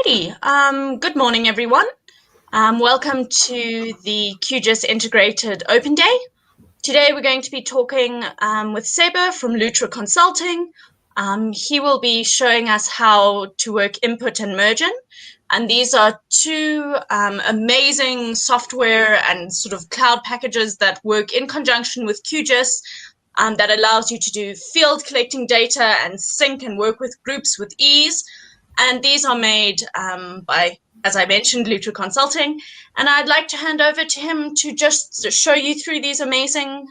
Good morning, everyone. Welcome to the QGIS Integrated Open Day. Today we're going to be talking with Saber from Lutra Consulting. He will be showing us how to work input and Mergin. And these are two amazing software and sort of cloud packages that work in conjunction with QGIS that allows you to do field collecting data and sync and work with groups with ease. And these are made by, as I mentioned, Lutra Consulting. And I'd like to hand over to him to just show you through these amazing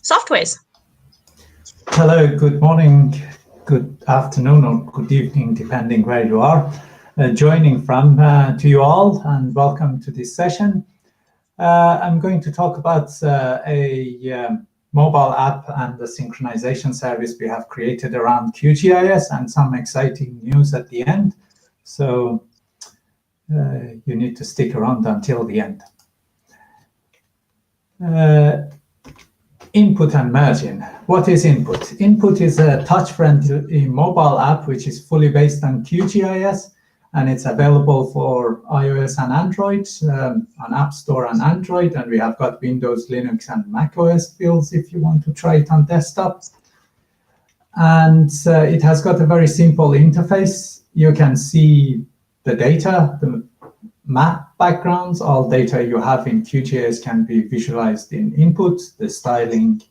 softwares. Hello, good morning, good afternoon, or good evening, depending where you are joining from to you all, and welcome to this session. I'm going to talk about a mobile app and the synchronization service we have created around QGIS and some exciting news at the end. So you need to stick around until the end. Input and Mergin. What is input? Input is a touch-friendly mobile app which is fully based on QGIS, and it's available for iOS and Android, on App Store and Android, and we have got Windows, Linux, and Mac OS builds if you want to try it on desktop. And it has got a very simple interface. You can see the data, the map backgrounds. All data you have in QGIS can be visualized in input. The styling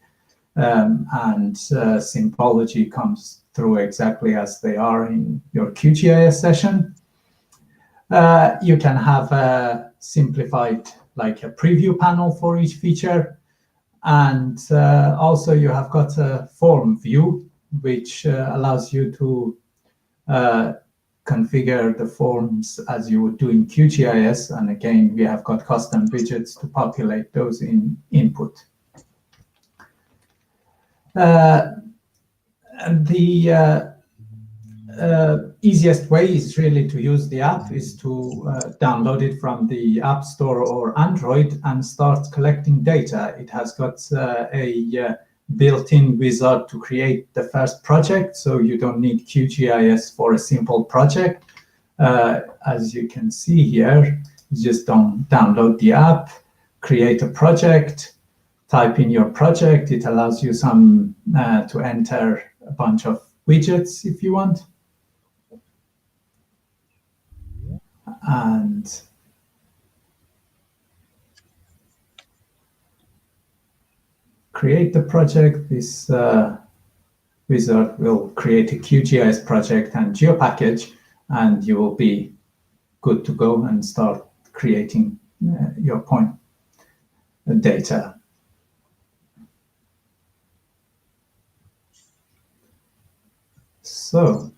and symbology comes through exactly as they are in your QGIS session. You can have a simplified, like a preview panel for each feature. And also you have got a form view, which allows you to configure the forms as you would do in QGIS. And again, we have got custom widgets to populate those in input. Easiest way is really to use the app is to download it from the App Store or Android and start collecting data. It has got a built-in wizard to create the first project, so you don't need QGIS for a simple project. As you can see here, you just download the app, create a project, type in your project. It allows you some to enter a bunch of widgets if you want. And create the project. This wizard will create a QGIS project and geopackage, and you will be good to go and start creating your point data. So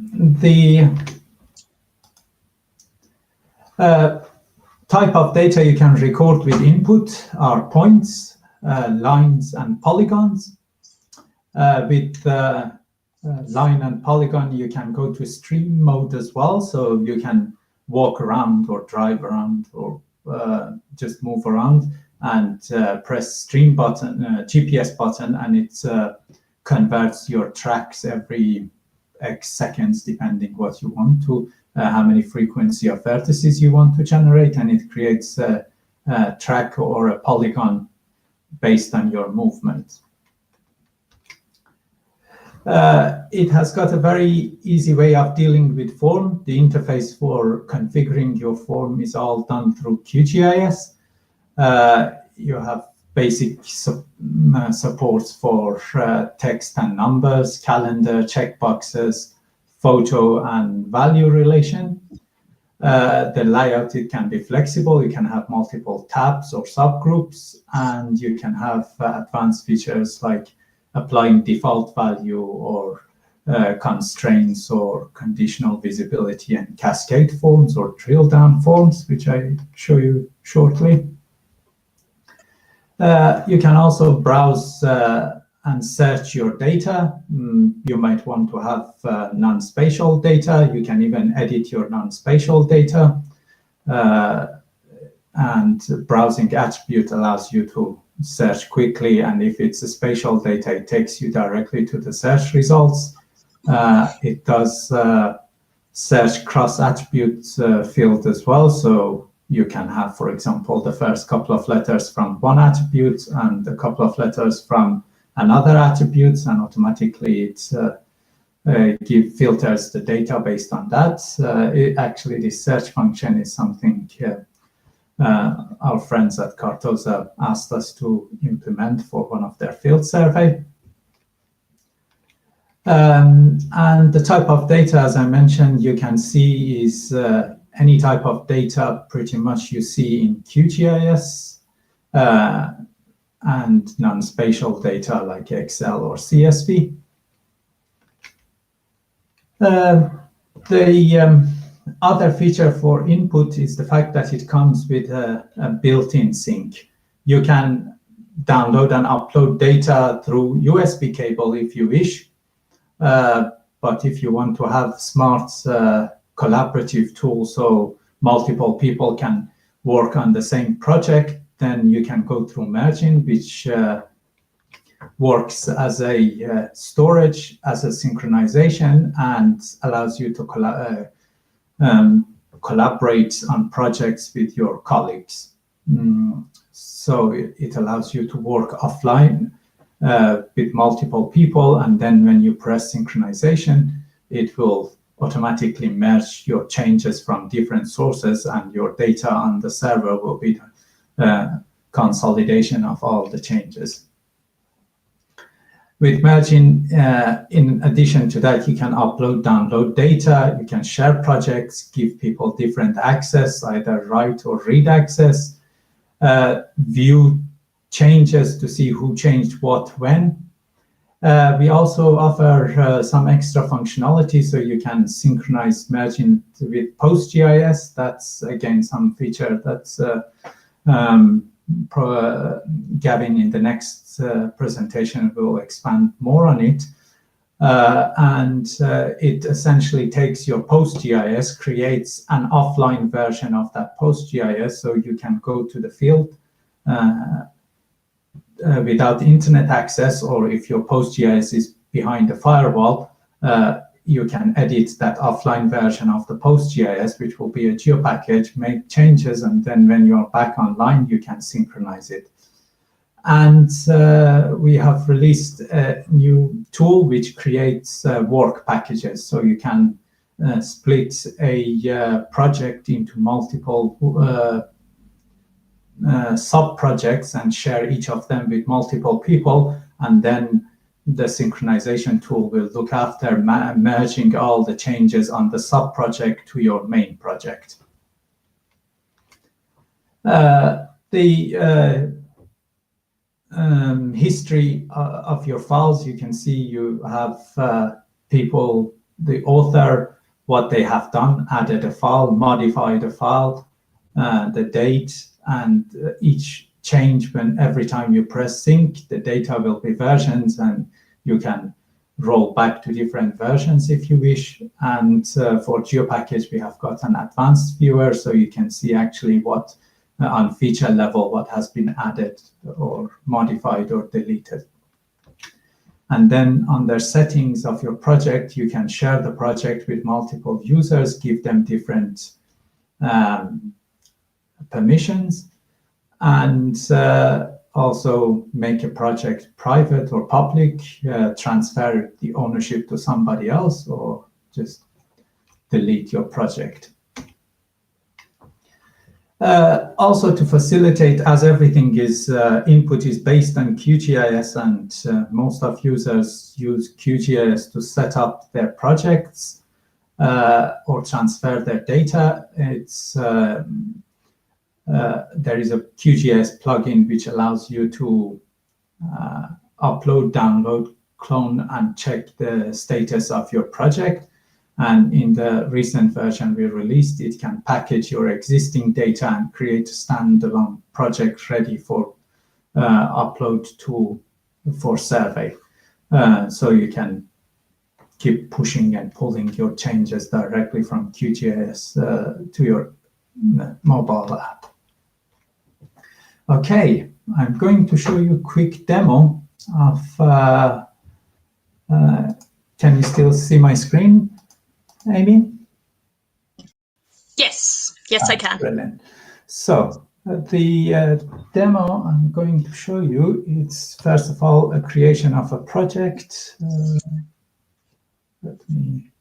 the type of data you can record with input are points, lines, and polygons. With line and polygon, you can go to stream mode as well, so you can walk around or drive around or just move around and press stream button, GPS button, and it converts your tracks every X seconds, depending what you want to, how many frequency of vertices you want to generate, and it creates a track or a polygon based on your movement. It has got a very easy way of dealing with form. The interface for configuring your form is all done through QGIS. You have basic supports for text and numbers, calendar, checkboxes, photo, and value relation. The layout, it can be flexible. You can have multiple tabs or subgroups, and you can have advanced features like applying default value or constraints or conditional visibility and cascade forms or drill down forms, which I show you shortly. You can also browse and search your data. You might want to have non-spatial data. You can even edit your non-spatial data. And browsing attribute allows you to search quickly, and if it's a spatial data, it takes you directly to the search results. It does search cross-attribute field as well, so you can have, for example, the first couple of letters from one attribute and a couple of letters from another attribute, and automatically it filters the data based on that. Actually, this search function is something our friends at Cartosa asked us to implement for one of their field survey. And the type of data, as I mentioned, you can see is any type of data pretty much you see in QGIS, and non-spatial data like Excel or CSV. The other feature for input is the fact that it comes with a built-in sync. You can download and upload data through USB cable if you wish, but if you want to have smart collaborative tools so multiple people can work on the same project, then you can go through Mergin, which works as a storage, as a synchronization, and allows you to collaborate on projects with your colleagues. So it allows you to work offline with multiple people, and then when you press synchronization, it will automatically merge your changes from different sources, and your data on the server will be consolidation of all the changes. With Mergin, in addition to that, you can upload, download data, you can share projects, give people different access, either write or read access, view changes to see who changed what when. We also offer some extra functionality, so you can synchronize Mergin with PostGIS. That's again some feature that's Gavin in the next presentation will expand more on it. And it essentially takes your PostGIS, creates an offline version of that PostGIS, so you can go to the field without internet access, or if your PostGIS is behind the firewall, you can edit that offline version of the PostGIS, which will be a geo package, make changes, and then when you're back online, you can synchronize it. And we have released a new tool which creates work packages. So you can split a project into multiple sub-projects and share each of them with multiple people, and then the synchronization tool will look after merging all the changes on the sub-project to your main project. The history of your files, you can see you have people, the author, what they have done, added a file, modified a file, the date, and each change every time you press sync, the data will be versions, and you can roll back to different versions if you wish. And for GeoPackage, we have got an advanced viewer, so you can see actually what on feature level, what has been added or modified or deleted. And then under settings of your project, you can share the project with multiple users, give them different permissions, and also make a project private or public, transfer the ownership to somebody else, or just delete your project. Also to facilitate, as everything is input is based on QGIS, and most of users use QGIS to set up their projects or transfer their data. It's there is a QGIS plugin which allows you to upload, download, clone, and check the status of your project. And in the recent version we released, it can package your existing data and create a standalone project ready for upload for survey. So you can keep pushing and pulling your changes directly from QGIS to your mobile app. Okay, I'm going to show you a quick demo of, can you still see my screen, Amy? Yes, I can. Brilliant. So the demo I'm going to show you, it's first of all a creation of a project. Let me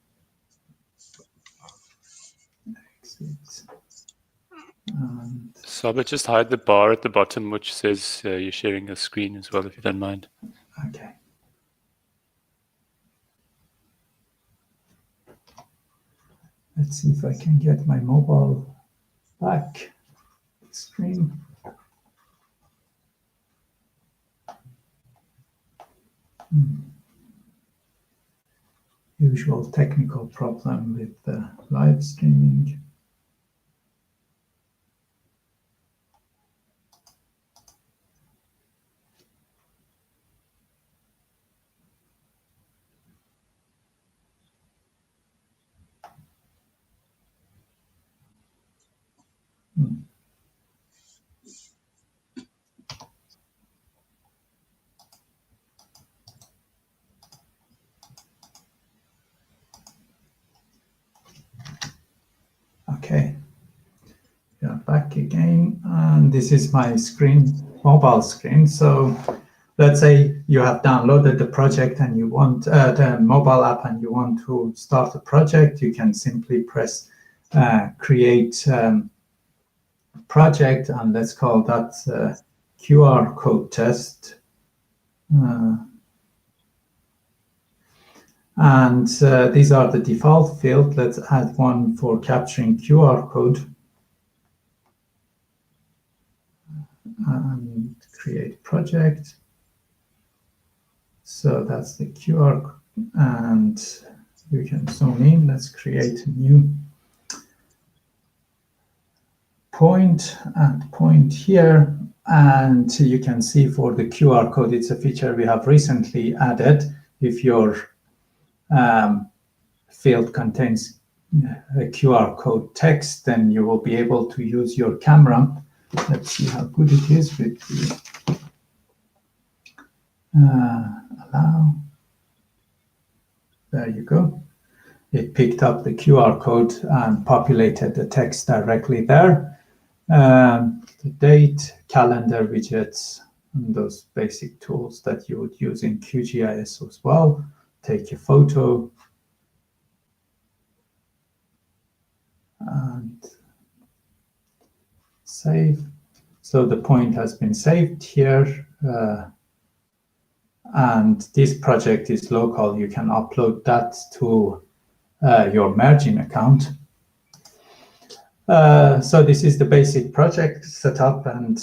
exit. Saber, just hide the bar at the bottom, which says you're sharing a screen as well, if you don't mind. Okay. Let's see if I can get my mobile back screen. Usual technical problem with the live streaming. Okay, we are back again, and this is my screen, mobile screen. So let's say you have downloaded the project and you want the mobile app and you want to start a project. You can simply press create project, and let's call that QR code test. And these are the default fields. Let's add one for capturing QR code. And create project. So that's the QR code. And you can zoom in. Let's create a new point and point here. And you can see for the QR code, it's a feature we have recently added. If your field contains a QR code text, then you will be able to use your camera. Let's see how good it is with the allow. There you go. It picked up the QR code and populated the text directly there. The date, calendar widgets, and those basic tools that you would use in QGIS as well. Take a photo. And save. So the point has been saved here. And this project is local. You can upload that to your Mergin account. So this is the basic project setup and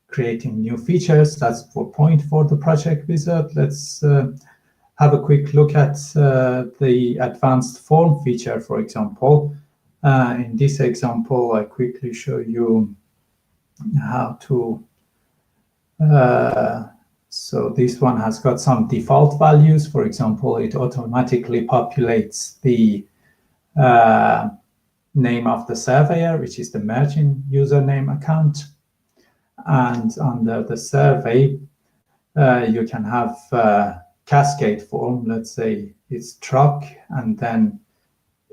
creating new features. That's for point for the project wizard. Let's have a quick look at the advanced form feature, for example. In this example, I quickly show you how to. So this one has got some default values. For example, it automatically populates the name of the surveyor, which is the Mergin username account. And under the survey, you can have cascade form. Let's say it's truck, and then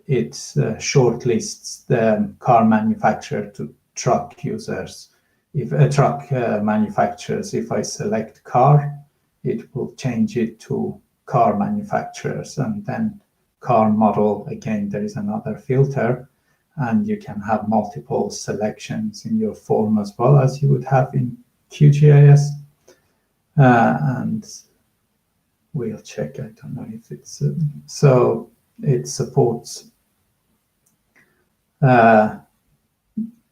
it shortlists the car manufacturer to truck users. If a truck manufacturers, if I select car, it will change it to car manufacturers, and then car model. Again, there is another filter, and you can have multiple selections in your form as well as you would have in QGIS. And we'll check. I don't know if it's so it supports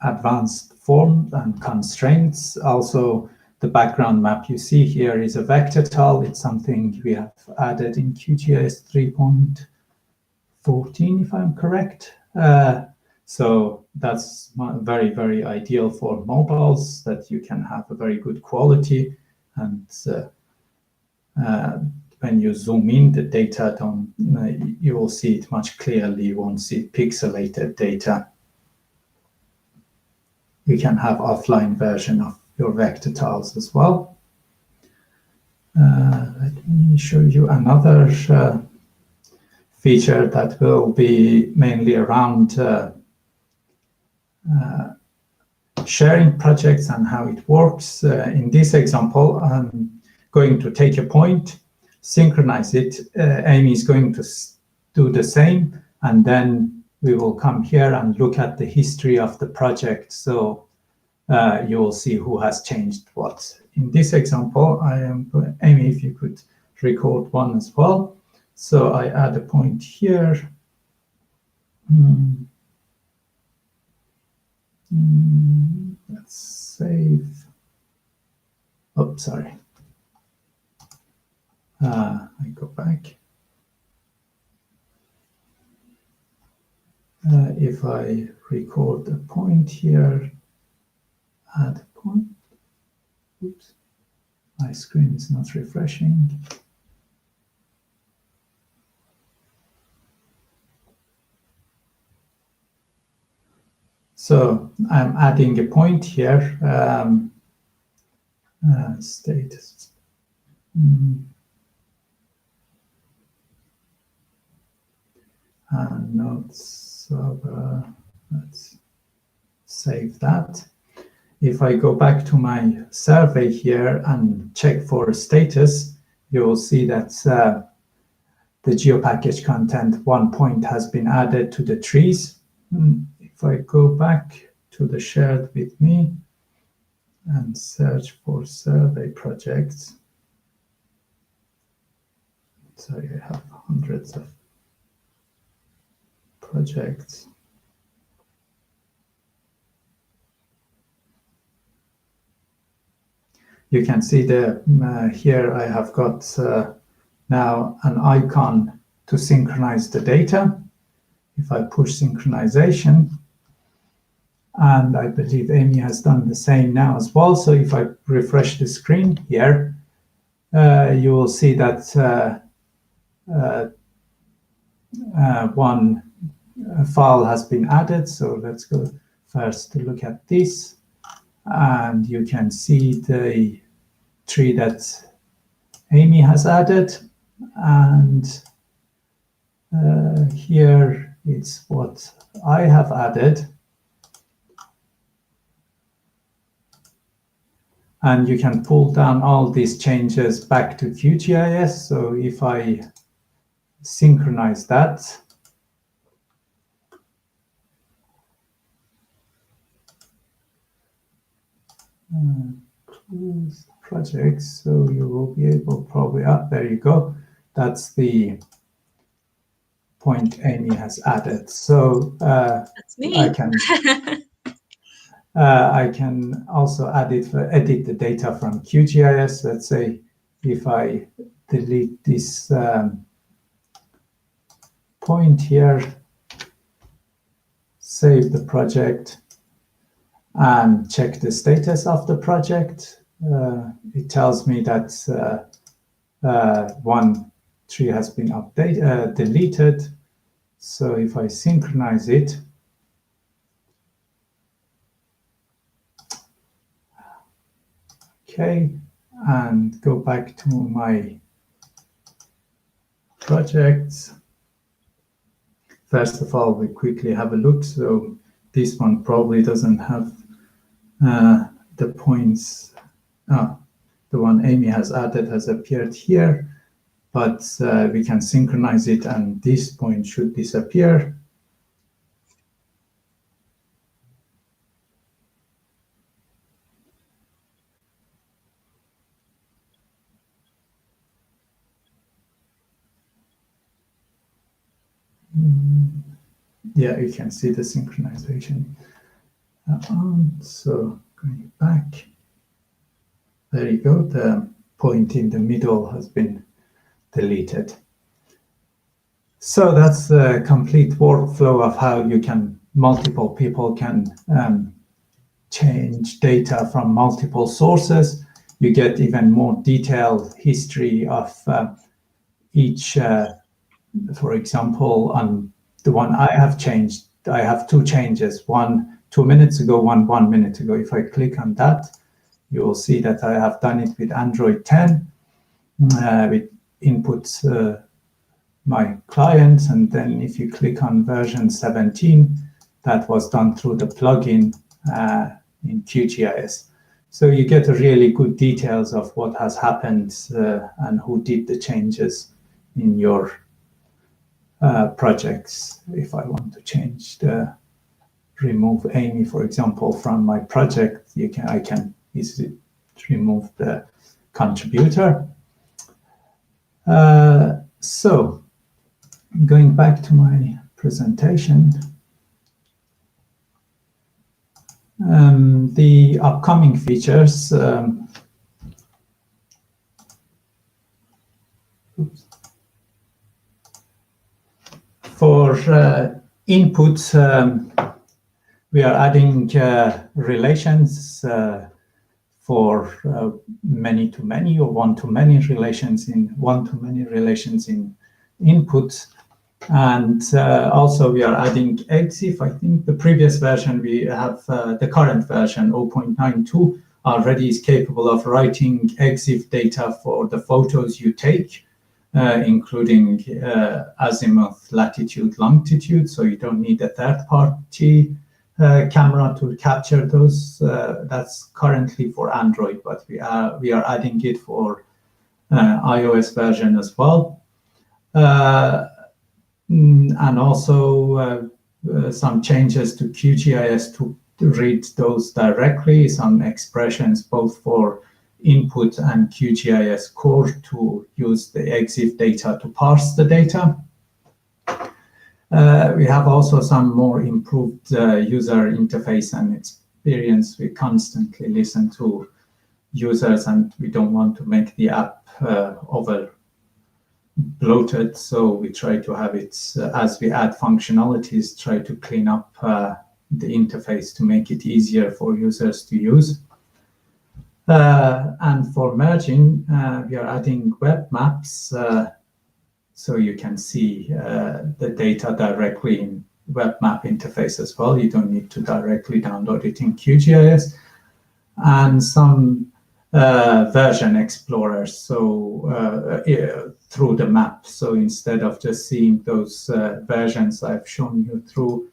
advanced forms and constraints. Also, the background map you see here is a vector tile. It's something we have added in QGIS 3.14, if I'm correct. So that's very, very ideal for mobiles, that you can have a very good quality. And when you zoom in, the data you will see it much clearly. You won't see pixelated data. you can have offline version of your vector tiles as well. Let me show you another feature that will be mainly around sharing projects and how it works. In this example, I'm going to take a point, synchronize it. Amy is going to do the same, and then we will come here and look at the history of the project. So you will see who has changed what. In this example, Amy, if you could record one as well. So I add a point here. Let's save. Oh, sorry. I go back. If I record a point here, add a point. Oops, my screen is not refreshing. So I'm adding a point here, status. And notes, let's save that. If I go back to my survey here and check for a status, you will see that the geopackage content 1 point has been added to the trees. If I go back to the shared with me and search for survey projects, sorry, I have hundreds of projects. You can see here I have got now an icon to synchronize the data. If I push synchronization, and I believe Amy has done the same now as well. So if I refresh the screen here, you will see that one file has been added. So let's go first to look at this. And you can see the tree that Amy has added. And here it's what I have added. And you can pull down all these changes back to QGIS. So if I synchronize that, close projects, so you will be able probably, there you go. That's the point Amy has added. So that's me. I can also edit the data from QGIS. Let's say if I delete this point here, save the project, and check the status of the project, it tells me that one tree has been deleted. So if I synchronize it, okay, and go back to my projects. First of all, we quickly have a look. So this one probably doesn't have the points. The one Amy has added has appeared here, but we can synchronize it and this point should disappear. Yeah, you can see the synchronization. So going back, there you go. The point in the middle has been deleted. So that's the complete workflow of how you can, multiple people can change data from multiple sources. You get even more detailed history of each, for example, on the one I have changed, I have two changes. One 2 minutes ago, 1 minute ago. If I click on that, you will see that I have done it with Android 10, with input my client, and then if you click on version 17, that was done through the plugin in QGIS. So you get a really good details of what has happened and who did the changes in your projects. If I want to change the remove Amy, for example, from my project, I can easily remove the contributor. So going back to my presentation, the upcoming features. For input, we are adding relations for many-to-many or one-to-many relations in input. And also we are adding EXIF. I think the previous version, we have the current version 0.92 already is capable of writing EXIF data for the photos you take, including azimuth, latitude, longitude. So you don't need a third party camera to capture those. That's currently for Android, but we are adding it for iOS version as well. And also some changes to QGIS to read those directly, some expressions both for input and QGIS core to use the EXIF data to parse the data. We have also some more improved user interface and experience. We constantly listen to users and we don't want to make the app over bloated, so we try to have it, as we add functionalities, try to clean up the interface to make it easier for users to use. And for Mergin, we are adding web maps, so you can see the data directly in web map interface as well. You don't need to directly download it in QGIS. And some version explorers, so through the map. So instead of just seeing those versions I've shown you through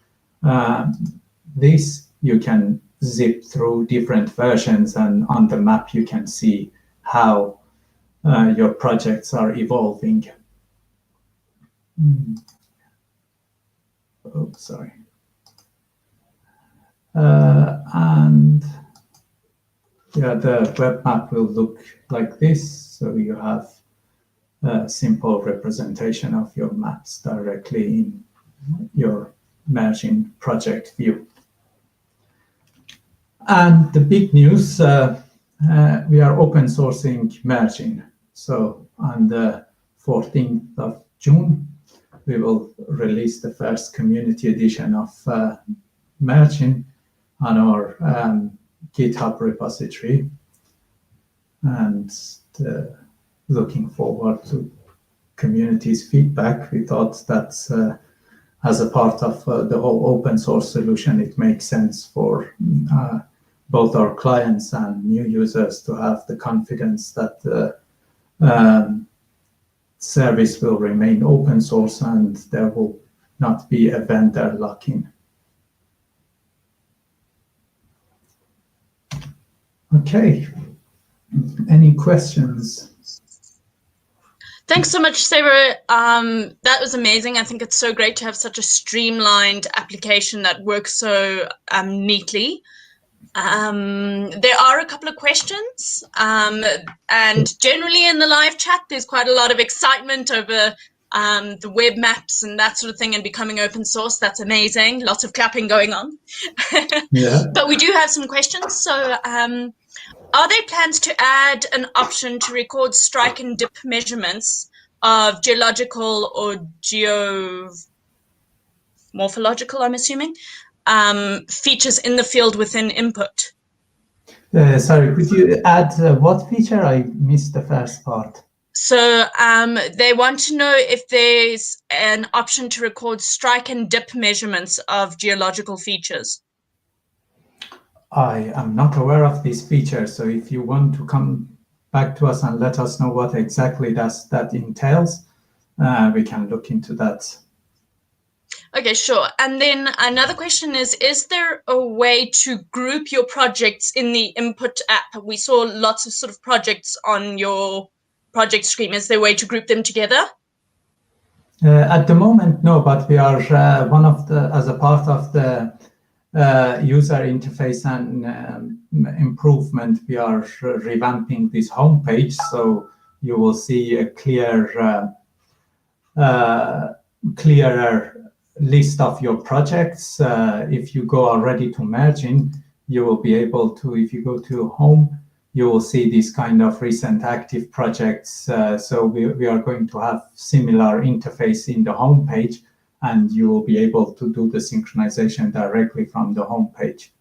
this, you can zip through different versions, and on the map you can see how your projects are evolving. Oh, sorry. And yeah, the web map will look like this. So you have a simple representation of your maps directly in your Mergin project view. And the big news, we are open sourcing Mergin. So on the 14th of June, we will release the first community edition of Mergin on our GitHub repository, and looking forward to community's feedback. We thought that as a part of the whole open source solution, it makes sense for both our clients and new users to have the confidence that the service will remain open source and there will not be a vendor lock-in. Okay, any questions? Thanks so much, Saber. That was amazing. I think it's so great to have such a streamlined application that works so neatly. There are a couple of questions, and generally in the live chat, there's quite a lot of excitement over the web maps and that sort of thing and becoming open source. That's amazing. Lots of clapping going on. Yeah. But we do have some questions. So are there plans to add an option to record strike and dip measurements of geological or geomorphological, I'm assuming, features in the field within input? Sorry, could you add what feature? I missed the first part. So they want to know if there's an option to record strike and dip measurements of geological features. I am not aware of these features, so if you want to come back to us and let us know what exactly that entails, we can look into that. Okay, sure. And then another question is there a way to group your projects in the input app? We saw lots of sort of projects on your project screen. Is there a way to group them together? At the moment, no, but we are as a part of the user interface and improvement, we are revamping this homepage, so you will see a clearer list of your projects. If you go already to Mergin, you will be able to, if you go to home, you will see these kind of recent active projects. So we are going to have similar interface in the home page, and you will be able to do the synchronization directly from the home page.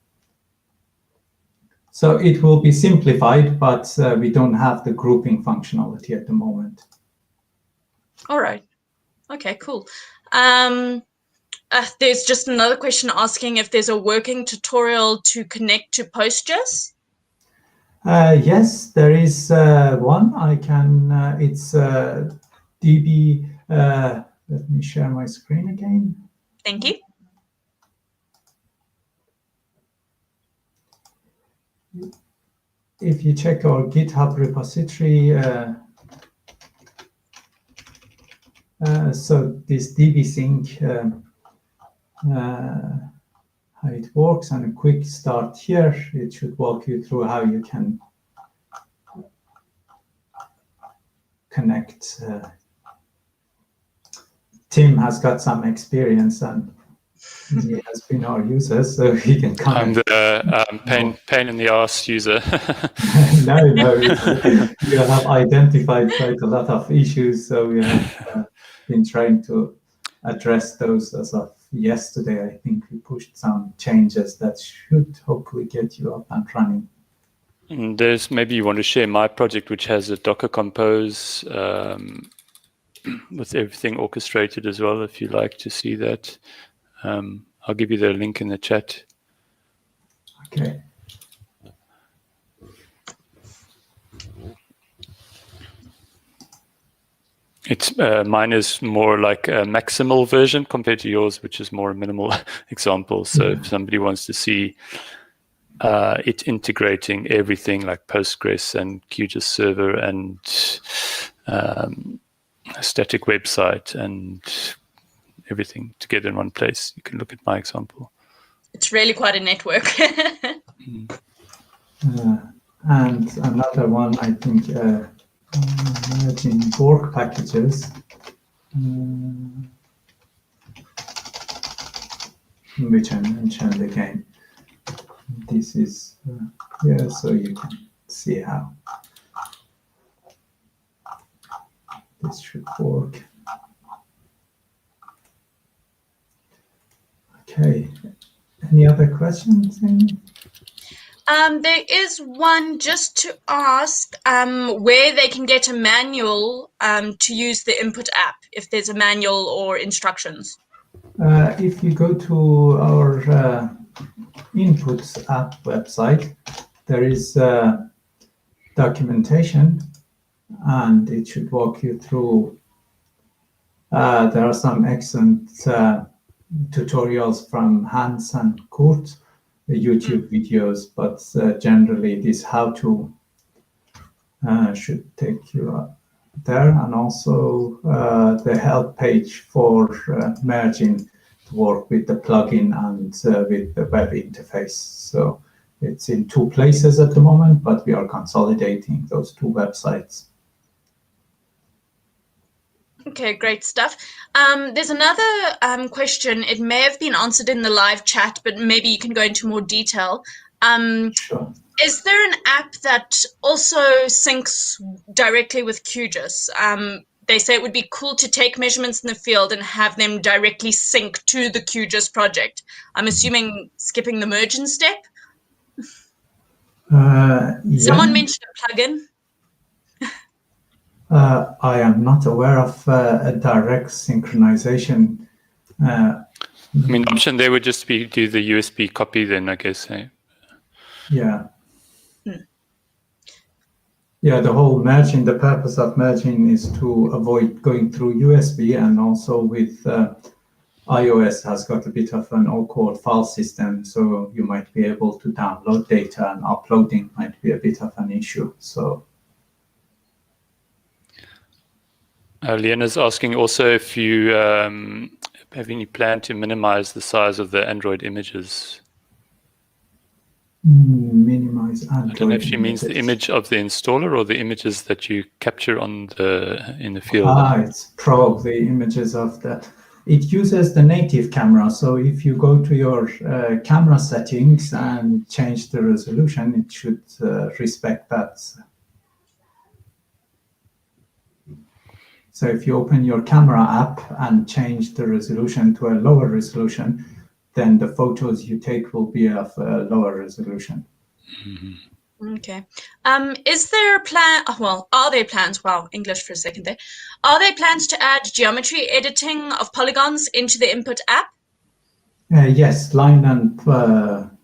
So it will be simplified, but we don't have the grouping functionality at the moment. All right. Okay, cool. There's just another question asking if there's a working tutorial to connect to PostGIS. Yes, there is one. I can, it's DB, let me share my screen again. Thank you. If you check our GitHub repository, so this dbsync, how it works, and a quick start here. It should walk you through how you can connect. Tim has got some experience, and he has been our user, so he can come. I'm the pain in the ass user. No, you have identified quite a lot of issues, so we have been trying to address those as of yesterday. I think we pushed some changes that should hopefully get you up and running. And there's, maybe you want to share my project, which has a Docker Compose with everything orchestrated as well, if you like to see that. I'll give you the link in the chat. Okay. It's mine is more like a maximal version compared to yours, which is more a minimal example. So if somebody wants to see it integrating everything like Postgres and QGIS server and a static website and everything together in one place, you can look at my example. It's really quite a network. And another one, I think, in work packages, which I mentioned again. This is here, so you can see how this should work. Okay. Any other questions, Amy? There is one just to ask where they can get a manual to use the input app, if there's a manual or instructions. If you go to our inputs app website, there is documentation, and it should walk you through. There are some excellent tutorials from Hans and Kurt, YouTube videos, but generally this how-to should take you up there, and also the help page for Mergin to work with the plugin and with the web interface. So it's in two places at the moment, but we are consolidating those two websites. Okay, great stuff. There's another question. It may have been answered in the live chat, but maybe you can go into more detail. Sure. Is there an app that also syncs directly with QGIS? They say it would be cool to take measurements in the field and have them directly sync to the QGIS project. I'm assuming skipping the Mergin step? Yeah. Someone mentioned a plugin. I am not aware of a direct synchronization. I mean, the option there would just be do the USB copy then, I guess. Eh? Yeah. Yeah, the whole merging, the purpose of merging is to avoid going through USB, and also with iOS has got a bit of an awkward file system, so you might be able to download data, and uploading might be a bit of an issue. So Leona's asking also if you have any plan to minimize the size of the Android images. Minimize Android. I don't know if she means images. the image of the installer or the images that you capture in the field. It's probably images of the. It uses the native camera, so if you go to your camera settings and change the resolution, it should respect that. So if you open your camera app and change the resolution to a lower resolution, then the photos you take will be of a lower resolution. Mm-hmm. Okay. Is there a plan? Well, are there plans? Wow, English for a second there. Are there plans to add geometry editing of polygons into the input app? Yes, line and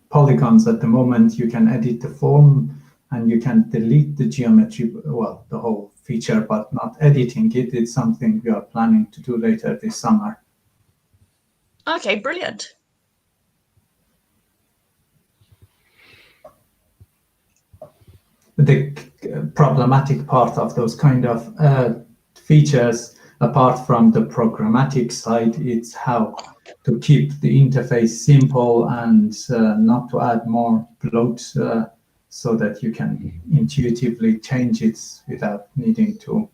polygons at the moment, you can edit the form and you can delete the geometry, well, the whole feature, but not editing it. It's something we are planning to do later this summer. Okay, brilliant. The problematic part of those kind of features, apart from the programmatic side, it's how to keep the interface simple and not to add more bloat, so that you can intuitively change it without needing to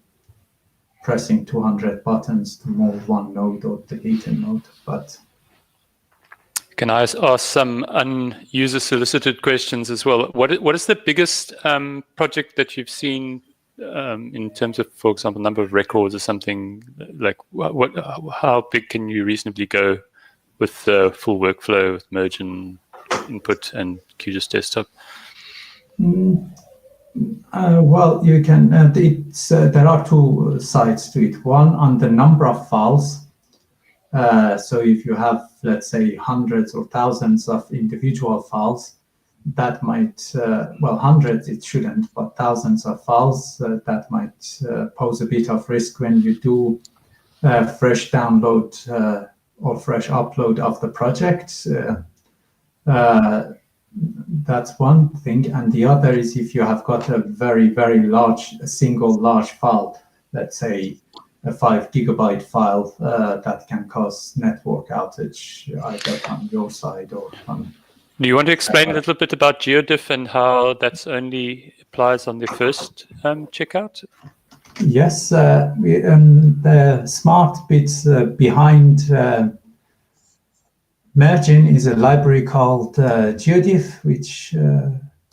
pressing 200 buttons to move one node or delete a node. But can I ask some user solicited questions as well? What is the biggest project that you've seen in terms of, for example, number of records or something? Like how big can you reasonably go with the full workflow with Mergin input and QGIS desktop? Well, you can. There are two sides to it. One on the number of files. So if you have, let's say, hundreds or thousands of individual files, that might, well, hundreds it shouldn't, but thousands of files, that might pose a bit of risk when you do fresh download or fresh upload of the project. That's one thing. And the other is if you have got a very, very large, single large file, let's say a 5 gigabyte file, that can cause network outage either on your side or on. Do you want to explain a little bit about GeoDiff and how that's only applies on the first checkout? Yes, the smart bits behind Mergin is a library called GeoDiff, which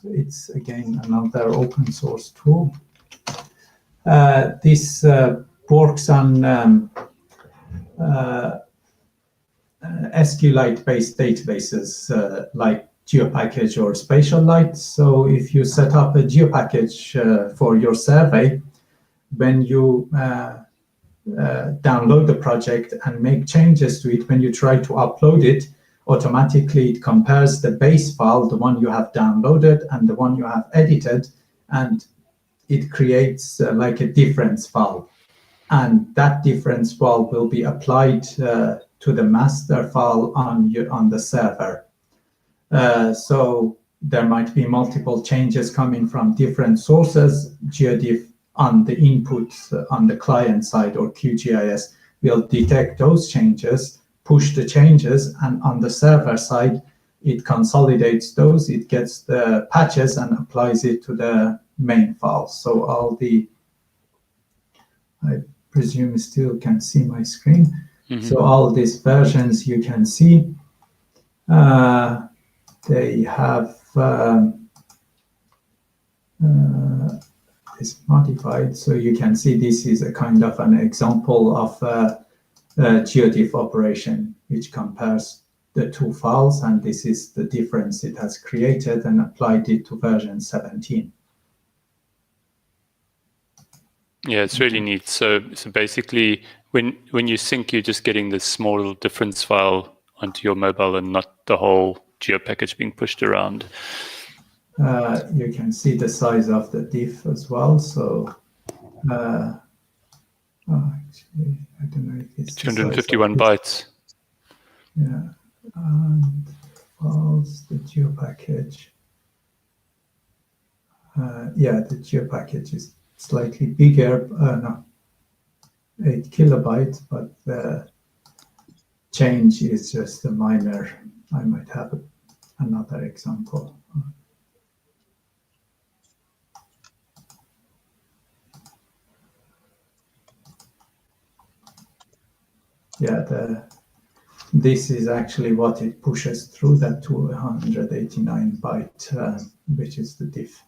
it's again another open source tool. This works on SQLite-based databases like GeoPackage or SpatialLite. So if you set up a GeoPackage for your survey, when you download the project and make changes to it, when you try to upload it, automatically it compares the base file, the one you have downloaded, and the one you have edited, and it creates like a difference file. And that difference file will be applied to the master file on the server. So there might be multiple changes coming from different sources. GeoDiff on the input on the client side or QGIS will detect those changes, push the changes, and on the server side, it consolidates those, it gets the patches and applies it to the main file. So all the, I presume you still can see my screen. Mm-hmm. So all these versions you can see, they have is modified. So you can see this is a kind of an example of a GeoDiff operation, which compares the two files, and this is the difference it has created and applied it to version 17. Yeah, it's really neat. So basically, when you sync, you're just getting this small difference file onto your mobile and not the whole GeoPackage being pushed around. You can see the size of the diff as well. So actually, I don't know if it's 251 bytes. Yeah, and files, the geo package. Yeah, the geo package is slightly bigger. No, 8 kilobytes, but the change is just a minor. I might have another example. Yeah, this is actually what it pushes through that 289 byte, which is the diff.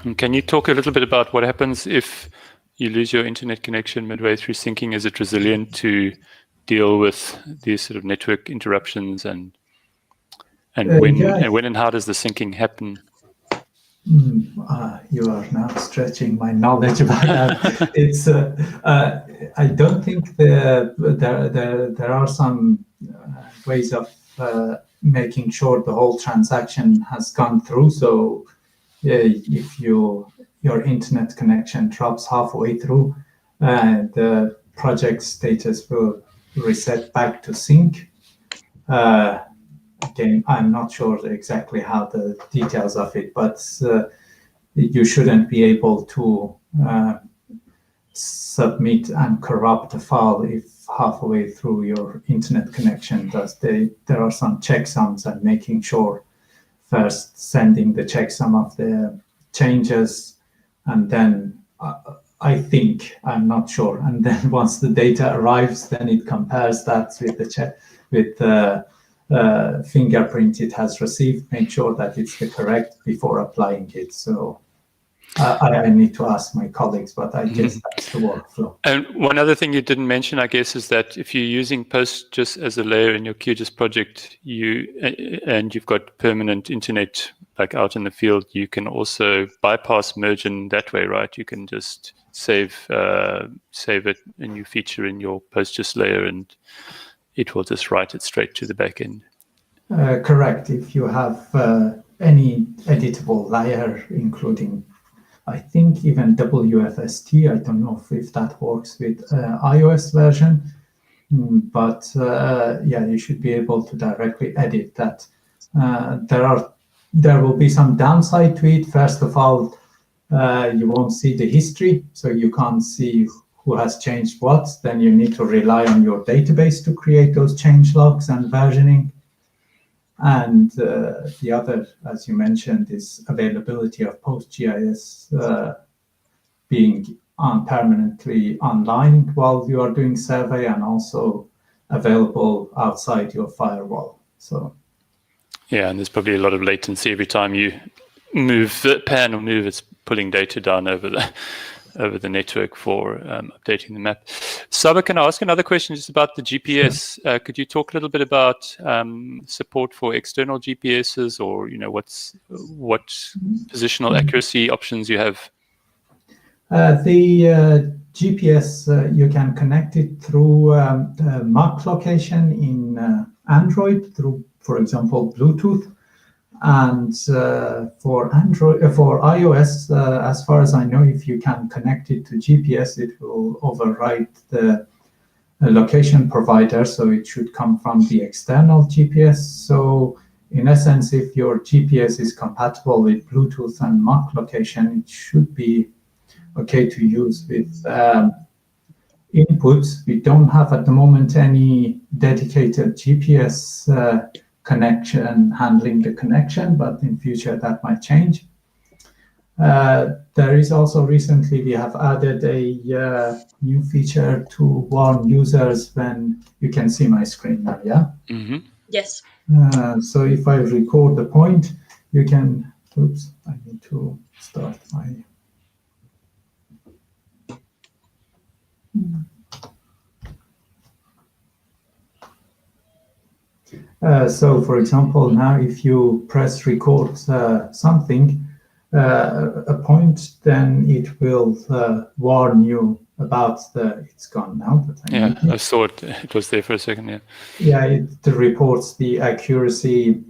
And can you talk a little bit about what happens if you lose your internet connection midway through syncing? Is it resilient to deal with these sort of network interruptions, and when and how does the syncing happen? You are now stretching my knowledge about that. It's I don't think there are some ways of making sure the whole transaction has gone through. So if your internet connection drops halfway through, the project status will reset back to sync. Again, I'm not sure exactly how the details of it, but you shouldn't be able to submit and corrupt a file if halfway through your internet connection does. There are some checksums and making sure first sending the checksum of the changes, and then I think, I'm not sure, and then once the data arrives, then it compares that with the fingerprint it has received, make sure that it's the correct before applying it. So I need to ask my colleagues, but I guess that's the workflow. And one other thing you didn't mention, I guess, is that if you're using PostGIS as a layer in your QGIS project, and you've got permanent internet like out in the field, you can also bypass Mergin that way, right? You can just save it, a new feature in your PostGIS layer, and it will just write it straight to the backend. Correct. If you have any editable layer, including, I think, even WFST, I don't know if that works with iOS version, but yeah, you should be able to directly edit that. There will be some downside to it. First of all, you won't see the history, so you can't see who has changed what. Then you need to rely on your database to create those change logs and versioning. And the other, as you mentioned, is availability of PostGIS being permanently online while you are doing survey, and also available outside your firewall. So yeah, and there's probably a lot of latency every time you move the pan or move, it's pulling data down over the network for updating the map. Saber, can I ask another question just about the GPS? Sure. Could you talk a little bit about support for external GPSs, or what positional accuracy options you have? The GPS, you can connect it through map location in Android through, for example, Bluetooth. And for iOS, as far as I know, if you can connect it to GPS, it will override the location provider, so it should come from the external GPS. So in essence, if your GPS is compatible with Bluetooth and map location, it should be okay to use with inputs. We don't have at the moment any dedicated GPS connection handling the connection, but in future that might change. There is also recently we have added a new feature to warn users when you can see my screen now, yeah? Mm-hmm. Yes. So if I record the point, you can, oops, I need to start my so, for example, now if you press record something, a point, then it will warn you about it's gone now. But I saw it. It was there for a second, yeah. Yeah, it reports the accuracy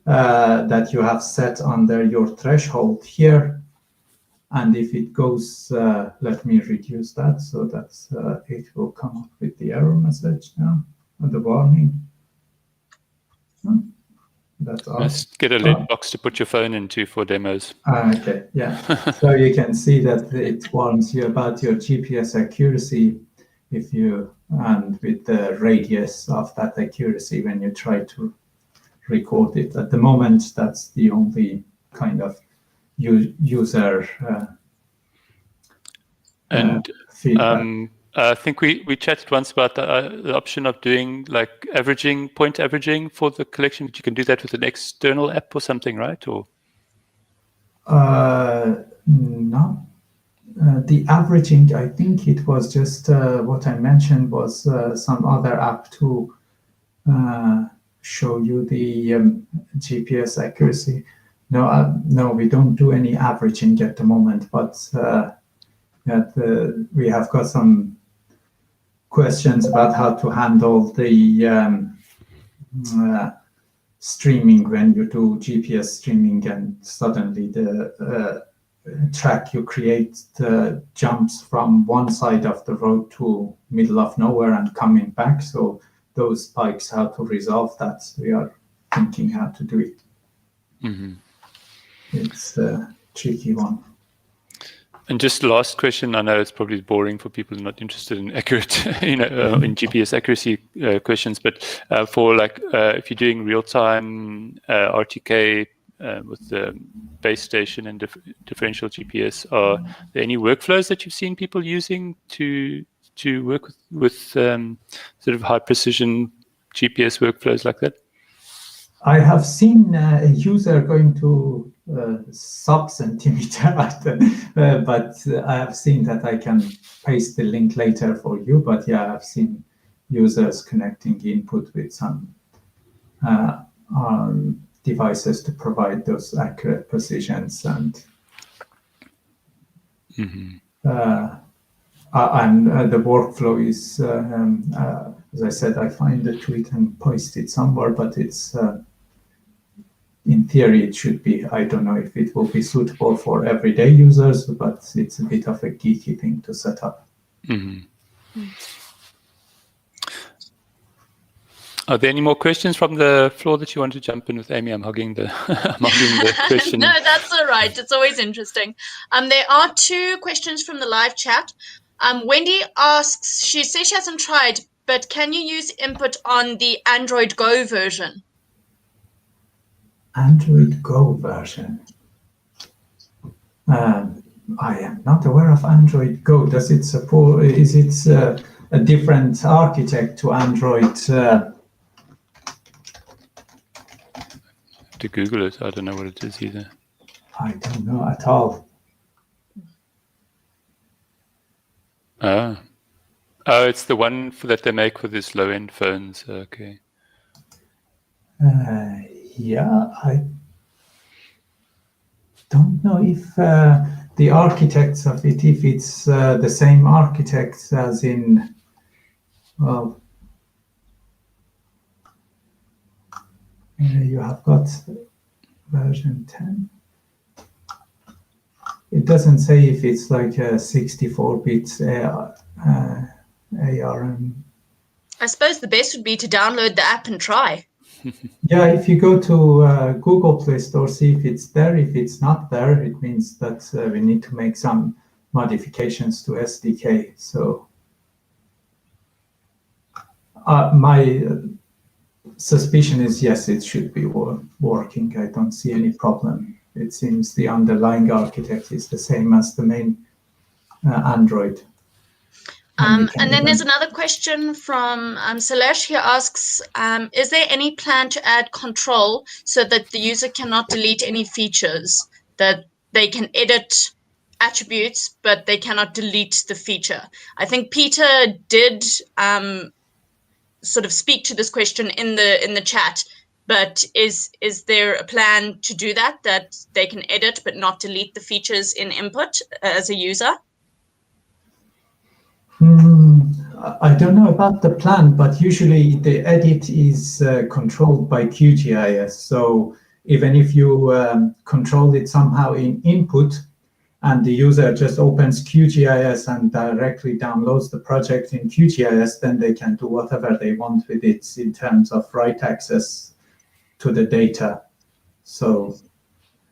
that you have set under your threshold here. And if it goes, let me reduce that so that it will come up with the error message now, the warning. That's all. Let's get a lit box to put your phone into for demos. Okay, yeah. So you can see that it warns you about your GPS accuracy if you, and with the radius of that accuracy when you try to record it. At the moment, that's the only kind of user feedback. I think we chatted once about the option of doing like point averaging for the collection, but you can do that with an external app or something, right? Or no. The averaging, I think it was just what I mentioned was some other app to show you the GPS accuracy. No, we don't do any averaging at the moment, but we have got some questions about how to handle the streaming when you do GPS streaming and suddenly the track you create jumps from one side of the road to middle of nowhere and coming back. So those spikes, how to resolve that. We are thinking how to do it. Mm-hmm. It's a tricky one. And just last question, I know it's probably boring for people not interested in accurate, in GPS accuracy questions, but for like if you're doing real-time RTK with the base station and differential GPS, are there any workflows that you've seen people using to work with sort of high precision GPS workflows like that? I have seen a user going to sub-centimeter, but I have seen that. I can paste the link later for you. But yeah, I've seen users connecting input with some devices to provide those accurate precisions. And the workflow is, as I said, I find the tweet and post it somewhere, but it's in theory, it should be. I don't know if it will be suitable for everyday users, but it's a bit of a geeky thing to set up. Mm-hmm. Are there any more questions from the floor that you want to jump in with, Amy? I'm hogging the question. No, that's all right. It's always interesting. There are 2 questions from the live chat. Wendy asks, she says she hasn't tried, but can you use input on the Android Go version? Android Go version. I am not aware of Android Go. Does it support? Is it a different architect to Android? To Google it, I don't know what it is either. I don't know at all. Oh, it's the one that they make for these low-end phones. Okay. Yeah, I don't know if the architects of it, if it's the same architects as in, well, you have got version 10. It doesn't say if it's like a 64-bit ARM. I suppose the best would be to download the app and try. Yeah, if you go to Google Play Store, see if it's there. If it's not there, it means that we need to make some modifications to SDK. So my suspicion is, yes, it should be working. I don't see any problem. It seems the underlying architect is the same as the main Android. And then there's another question from Salesh. He asks, is there any plan to add control so that the user cannot delete any features, that they can edit attributes, but they cannot delete the feature? I think Peter did sort of speak to this question in the chat, but is there a plan to do that they can edit but not delete the features in input as a user? I don't know about the plan, but usually the edit is controlled by QGIS. So even if you control it somehow in input, and the user just opens QGIS and directly downloads the project in QGIS, then they can do whatever they want with it in terms of write access to the data. So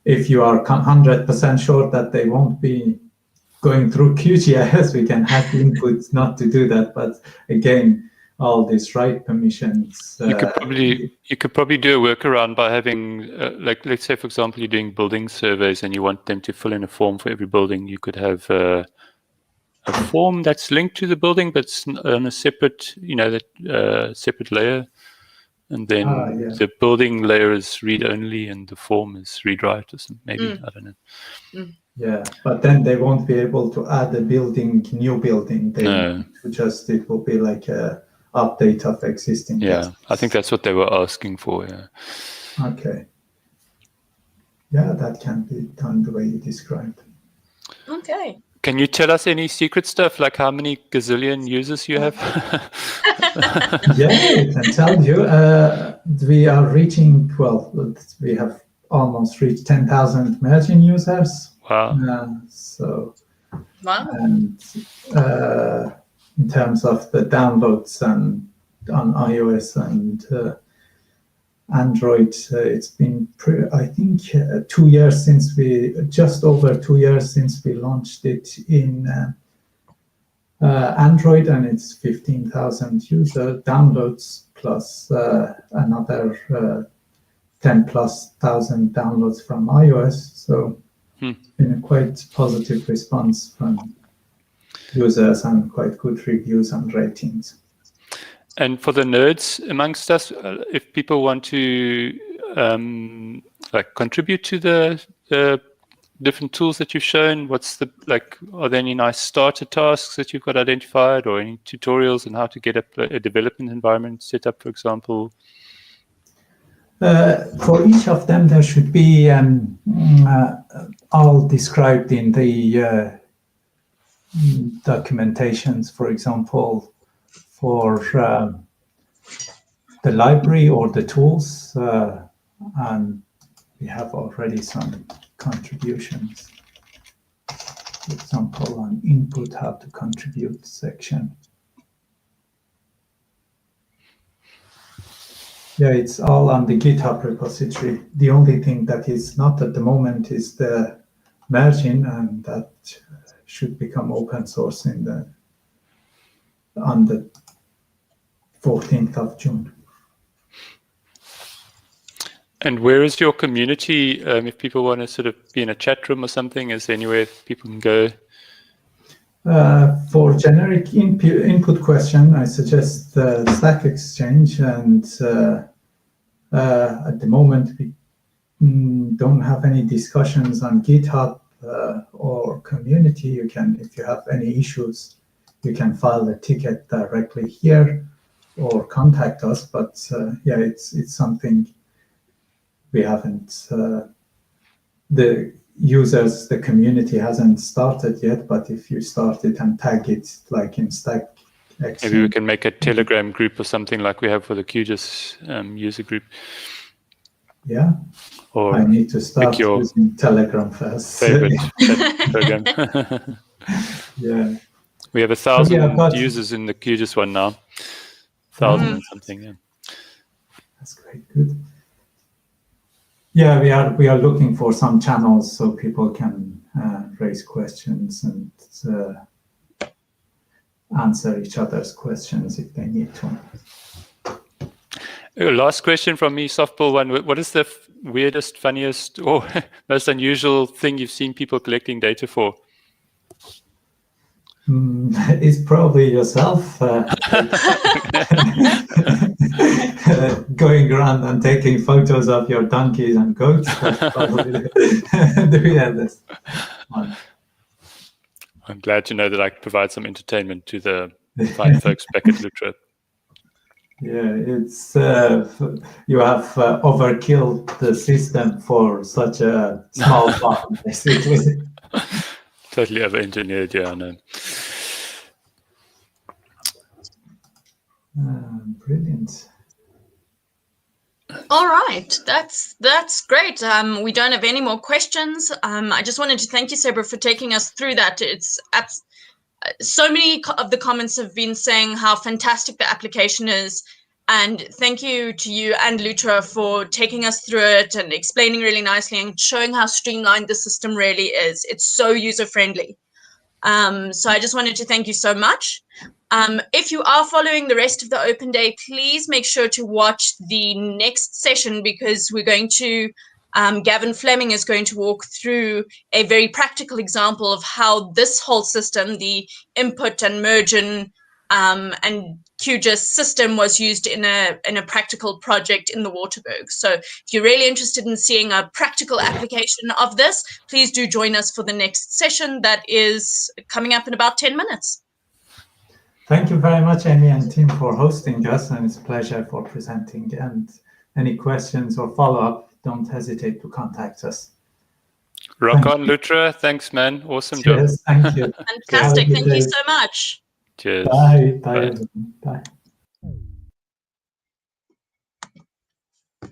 if you are 100% sure that they won't be going through QGIS, we can hack input not to do that. But again, all these write permissions. You could probably do a workaround by having, like, let's say, for example, you're doing building surveys and you want them to fill in a form for every building. You could have a form that's linked to the building, but it's on a separate, separate layer. And then the building layer is read only and the form is read write or something. Maybe, I don't know. Yeah, but then they won't be able to add a new building. No. It will be like a update of existing. Yeah, I think that's what they were asking for. Yeah. Okay. Yeah, that can be done the way you described. Okay. Can you tell us any secret stuff, like how many gazillion users you have? Yeah, I can tell you. We are reaching, we have almost reached 10,000 Mergin users. Wow. Wow. And in terms of the downloads and on iOS and Android, it's been, I think, 2 years since just over 2 years since we launched it in Android, and it's 15,000 user downloads plus another 10,000+ downloads from iOS. So it's been a quite positive response from users and quite good reviews and ratings. And for the nerds amongst us, if people want to contribute to the different tools that you've shown, are there any nice starter tasks that you've got identified, or any tutorials on how to get a development environment set up, for example? For each of them, there should be all described in the documentations, for example, for the library or the tools, and we have already some contributions. For example, on input, how to contribute section. Yeah, it's all on the GitHub repository. The only thing that is not at the moment is the Mergin, and that should become open source on the 14th of June. And where is your community? If people want to sort of be in a chat room or something, is there anywhere people can go? For generic input question, I suggest Stack Exchange, and at the moment we don't have any discussions on GitHub or community. You can, if you have any issues, you can file a ticket directly here or contact us. But yeah, it's something we haven't. The users, the community hasn't started yet. But if you start it and tag it like in Stack Exchange, maybe we can make a Telegram group or something like we have for the QGIS user group. Yeah. Or I need to start using Telegram first. Favorite program. Yeah. We have 1,000 users in the QGIS one now. 1,000 and something, yeah. That's great, good. Yeah, we are looking for some channels so people can raise questions and answer each other's questions if they need to. Last question from me, softball one. What is the weirdest, funniest, or most unusual thing you've seen people collecting data for? It's probably yourself going around and taking photos of your donkeys and goats. That's probably the weirdest one. I'm glad to know that I provide some entertainment to the fine folks back at Lutra. Yeah, it's you have overkilled the system for such a small farm, basically. Totally over-engineered, yeah, I know. Brilliant. All right, that's great. We don't have any more questions. I just wanted to thank you, Saber, for taking us through that. So many of the comments have been saying how fantastic the application is, and thank you to you and Lutra for taking us through it and explaining really nicely and showing how streamlined the system really is. It's so user-friendly. So I just wanted to thank you so much. If you are following the rest of the Open Day, please make sure to watch the next session, because we're going to, Gavin Fleming is going to walk through a very practical example of how this whole system, the input and Mergin and QGIS system, was used in a practical project in the Waterberg. So if you're really interested in seeing a practical application of this, please do join us for the next session that is coming up in about 10 minutes. Thank you very much, Amy and Tim, for hosting us, and it's a pleasure for presenting. And any questions or follow-up, don't hesitate to contact us. Rock on, Lutra. Thanks, man. Awesome job. Cheers. Thank you. Fantastic. Thank you so much. Cheers. Bye. Bye. Bye.